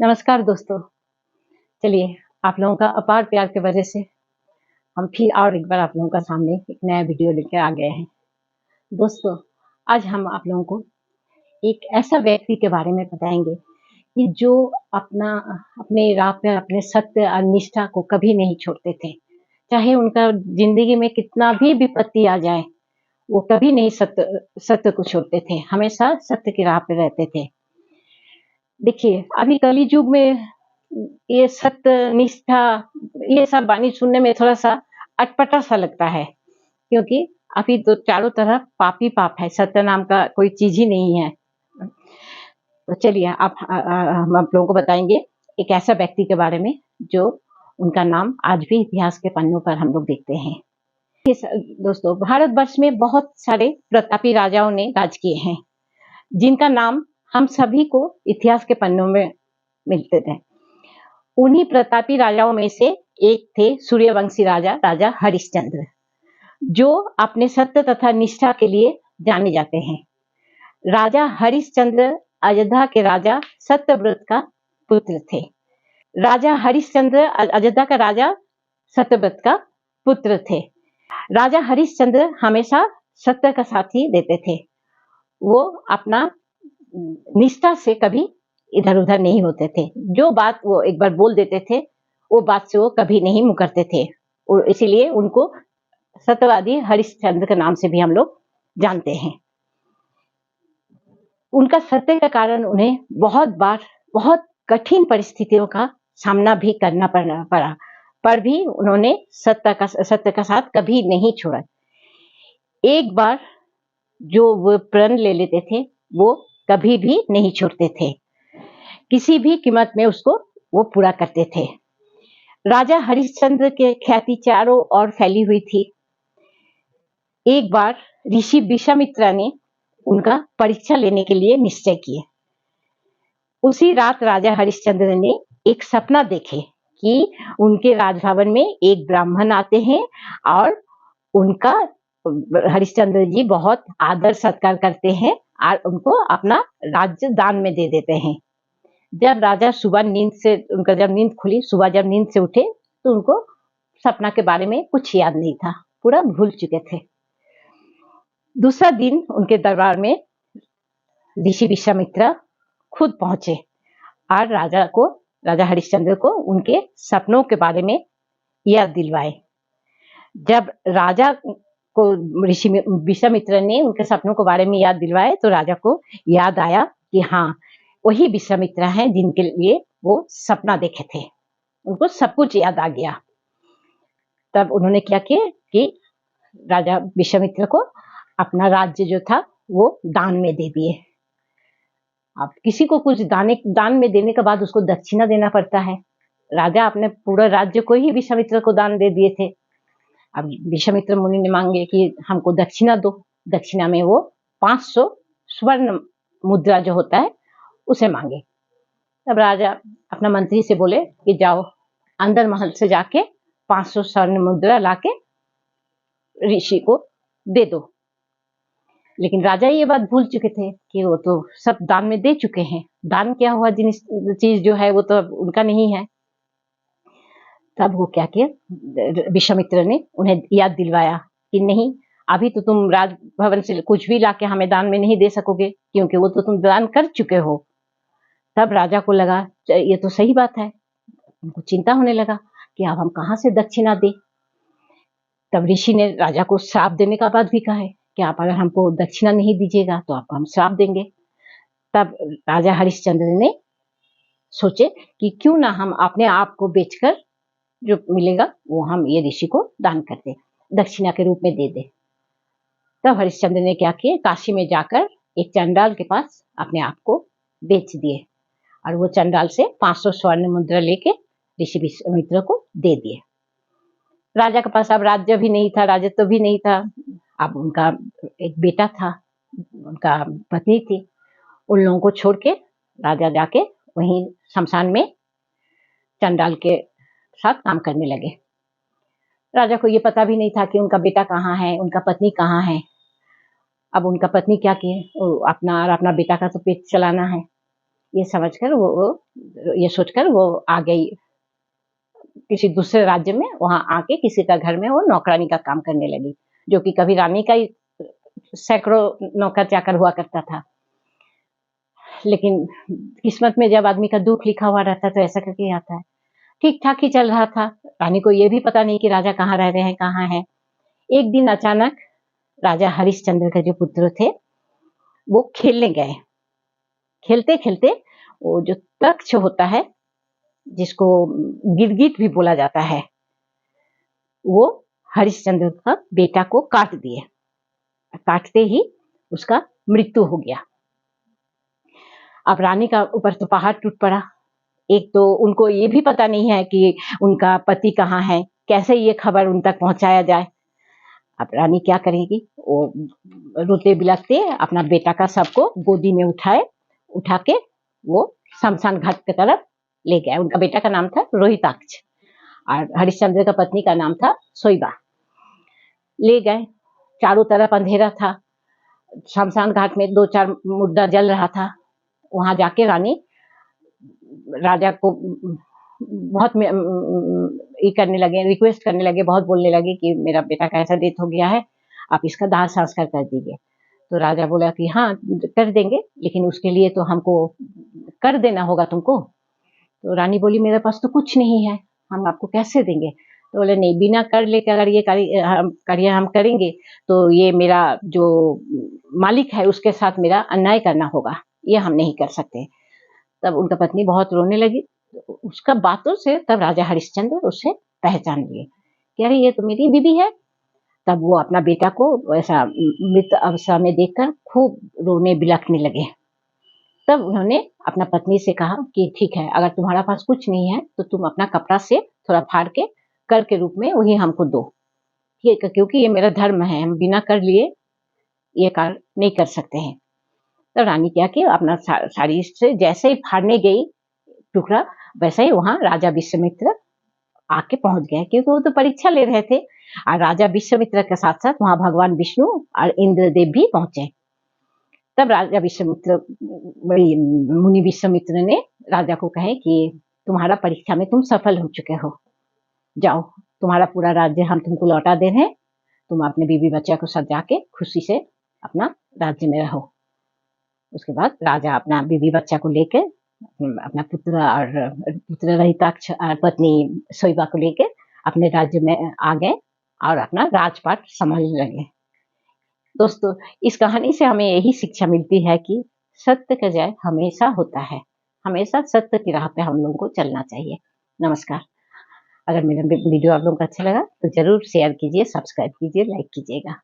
नमस्कार दोस्तों। चलिए, आप लोगों का अपार प्यार की वजह से हम फिर और एक बार आप लोगों का सामने एक नया वीडियो लेकर आ गए हैं। दोस्तों, आज हम आप लोगों को एक ऐसा व्यक्ति के बारे में बताएंगे कि जो अपने राह पे अपने सत्य और निष्ठा को कभी नहीं छोड़ते थे। चाहे उनका जिंदगी में कितना भी विपत्ति आ जाए, वो कभी नहीं सत्य को छोड़ते थे, हमेशा सत्य की राह पे रहते थे। देखिए, अभी कली युग में ये सत्य, निष्ठा, ये सब वाणी सुनने में थोड़ा-सा अटपटा सा लगता है, क्योंकि अभी तो चारों तरफ पाप ही पाप है, सत्य नाम का कोई चीज़ ही नहीं है। तो चलिए हम आप लोगों को बताएँगे एक ऐसा व्यक्ति के बारे में जो उनका नाम आज भी इतिहास के पन्नों पर हम लोग देखते हैं। इस दोस्तों, भारतवर्ष में बहुत सारे प्रतापी राजाओं ने राज किए हैं, जिनका नाम हम सभी को इतिहास के पन्नों में मिलते थे। उन्हीं प्रतापी राजाओं में से एक थे सूर्यवंशी राजा हरिश्चंद्र, जो अपने सत्य तथा निष्ठा के लिए जाने जाते हैं। राजा हरिश्चंद्र अयोध्या के राजा सत्यव्रत का पुत्र थे। राजा हरिश्चंद्र अयोध्या का राजा सत्यव्रत का पुत्र थे। राजा हरिश्चंद्र हमेशा सत्य का साथ ही देते थे। वो अपना निष्ठा से कभी इधर उधर नहीं होते थे। जो बात वो एक बार बोल देते थे, वो बात से वो कभी नहीं मुकरते थे, और इसीलिए उनको सत्यवादी हरिश्चंद्र के नाम से भी हम लोग जानते हैं। उनका सत्य के कारण उन्हें बहुत बार बहुत कठिन परिस्थितियों का सामना भी करना पड़ा, पर भी उन्होंने सत्य का साथ कभी नहीं छोड़ा। एक बार जो वो प्रण ले लेते थे, वो कभी भी नहीं छोड़ते थे, किसी भी कीमत में उसको वो पूरा करते थे। राजा हरिश्चंद्र के ख्याति चारों ओर फैली हुई थी। एक बार ऋषि विश्वामित्र ने उनका परीक्षा लेने के लिए निश्चय किए। उसी रात राजा हरिश्चंद्र ने एक सपना देखे कि उनके राजभवन में एक ब्राह्मण आते हैं और उनका हरिश्चंद्र जी बहुत आदर सत्कार करते हैं और उनको अपना राज्य दान में दे देते हैं। जब राजा सुबह जब नींद खुली, सुबह जब नींद से उठे, तो उनको सपना के बारे में कुछ याद नहीं था, पूरा भूल चुके थे। दूसरा दिन उनके दरबार में ऋषि विश्वामित्र खुद पहुंचे और राजा हरिश्चंद्र को उनके सपनों के बारे में याद दिलवाए। जब राजा को ऋषि विश्वामित्र ने उनके सपनों के बारे में याद दिलवाए, तो राजा को याद आया कि हाँ, वही विश्वामित्र हैं जिनके लिए वो सपना देखे थे। उनको सब कुछ याद आ गया। तब उन्होंने क्या किया कि राजा विश्वामित्र को अपना राज्य जो था वो दान में दे दिए। अब किसी को कुछ दान में देने के बाद उसको दक्षिणा देना पड़ता है। राजा अपने पूरा राज्य को ही विश्वामित्र को दान दे दिए थे। अब विश्वामित्र मुनि ने मांगे कि हमको दक्षिणा दो। दक्षिणा में वो 500 स्वर्ण मुद्रा जो होता है उसे मांगे। तब राजा अपना मंत्री से बोले कि जाओ अंदर महल से जाके 500 स्वर्ण मुद्रा लाके ऋषि को दे दो। लेकिन राजा ये बात भूल चुके थे कि वो तो सब दान में दे चुके हैं। दान क्या हुआ, चीज जो है वो तो उनका नहीं है। तब वो क्या किया, विश्वामित्र ने उन्हें याद दिलवाया कि नहीं, अभी तो तुम राजभवन से कुछ भी लाके हमें दान में नहीं दे सकोगे, क्योंकि वो तो तुम दान कर चुके हो। तब राजा को लगा ये तो सही बात है। उनको चिंता होने लगा कि अब हम कहाँ से दक्षिणा दे। तब ऋषि ने राजा को श्राप देने का बात भी कहा है कि आप अगर हमको दक्षिणा नहीं दीजिएगा तो आपको हम श्राप देंगे। तब राजा हरिश्चंद्र ने सोचे कि क्यों ना हम अपने आप को बेचकर जो मिलेगा वो हम ये ऋषि को दान कर दे, दक्षिणा के रूप में दे दे। तब हरिश्चंद्र ने क्या किया, काशी में जाकर एक चंडाल के पास अपने आप को बेच दिए और वो चंडाल से 500 स्वर्ण मुद्रा लेके ऋषि विश्वामित्र को दे दिए। राजा के पास अब राज्य भी नहीं था, राजत्व भी नहीं था। अब उनका एक बेटा था, उनका पत्नी थी। उन लोगों को छोड़ के राजा जाके वहीं शमशान में चंडाल के साथ काम करने लगे। राजा को ये पता भी नहीं था कि उनका बेटा कहाँ है, उनका पत्नी कहाँ है। अब उनका पत्नी क्या किए, अपना बेटा का तो पेट चलाना है, ये समझकर ये सोचकर वो आ गई किसी दूसरे राज्य में, वहां आके किसी का घर में वो नौकरानी का काम करने लगी, जो कि कभी रानी का ही सैकड़ों नौकर चाकर हुआ करता था। लेकिन किस्मत में जब आदमी का दुख लिखा हुआ रहता है तो ऐसा करके ही आता है। ठीक ठाक ही चल रहा था, रानी को ये भी पता नहीं कि राजा कहाँ रह रहे हैं, कहाँ है। एक दिन अचानक राजा हरिश्चंद्र के जो पुत्र थे वो खेलने गए। खेलते खेलते वो जो तक्ष होता है, जिसको गिरगिट भी बोला जाता है, वो हरिश्चंद्र का बेटा को काट दिए। काटते ही उसका मृत्यु हो गया। अब रानी का ऊपर तो पहाड़ टूट पड़ा। एक तो उनको ये भी पता नहीं है कि उनका पति कहाँ है, कैसे ये खबर उन तक पहुंचाया जाए। अब रानी क्या करेगी, वो रोते बिलखते अपना बेटा का सबको गोदी में उठा के वो शमशान घाट की तरफ ले गया। उनका बेटा का नाम था रोहिताक्ष और हरिश्चंद्र का पत्नी का नाम था सोईबा। ले गए, चारों तरफ अंधेरा था, शमशान घाट में 2-4 मुर्दा जल रहा था। वहां जाके रानी राजा को बहुत ये करने लगे, रिक्वेस्ट करने लगे, बहुत बोलने लगे कि मेरा बेटा का ऐसा डेथ हो गया है, आप इसका दाह संस्कार कर दीजिए। तो राजा बोला कि हाँ कर देंगे, लेकिन उसके लिए तो हमको कर देना होगा तुमको। तो रानी बोली मेरे पास तो कुछ नहीं है, हम आपको कैसे देंगे। तो बोले नहीं, बिना कर लेके अगर ये कार्य हम करेंगे तो ये मेरा जो मालिक है उसके साथ मेरा अन्याय करना होगा, ये हम नहीं कर सकते। तब उनका पत्नी बहुत रोने लगी। उसका बातों से तब राजा हरिश्चंद्र उसे पहचान लिए कि अरे ये तो मेरी बीबी है। तब वो अपना बेटा को ऐसा मृत अवस्था में देखकर खूब रोने बिलखने लगे। तब उन्होंने अपना पत्नी से कहा कि ठीक है, अगर तुम्हारा पास कुछ नहीं है तो तुम अपना कपड़ा से थोड़ा फाड़ के कर के रूप में वही हमको दो, ठीक है, क्योंकि ये मेरा धर्म है, हम बिना कर लिए ये कार्य नहीं कर सकते हैं। तब रानी क्या की अपना साड़ी से जैसे ही फाड़ने गई टुकड़ा, वैसे ही वहां राजा विश्वामित्र आके पहुंच गए, क्योंकि वो तो परीक्षा ले रहे थे। और राजा विश्वामित्र के साथ साथ वहां भगवान विष्णु और इंद्रदेव भी पहुंचे। तब राजा विश्वामित्र मुनि विश्वामित्र ने राजा को कहे कि तुम्हारा परीक्षा में तुम सफल हो चुके हो, जाओ तुम्हारा पूरा राज्य हम तुमको लौटा दे रहे हैं, तुम अपने बीवी बच्चा को साथ जाके खुशी से अपना राज्य में रहो। उसके बाद राजा अपना बीवी बच्चा को लेके अपना पुत्र रहिताक्ष और पत्नी सोईबा को लेके अपने राज्य में आ गए और अपना राजपाट संभालने लगे। दोस्तों, इस कहानी से हमें यही शिक्षा मिलती है कि सत्य का जय हमेशा होता है, हमेशा सत्य की राह पे हम लोगों को चलना चाहिए। नमस्कार। अगर मेरा वीडियो आप लोगों को अच्छा लगा तो जरूर शेयर कीजिए, सब्सक्राइब कीजिए, लाइक कीजिएगा।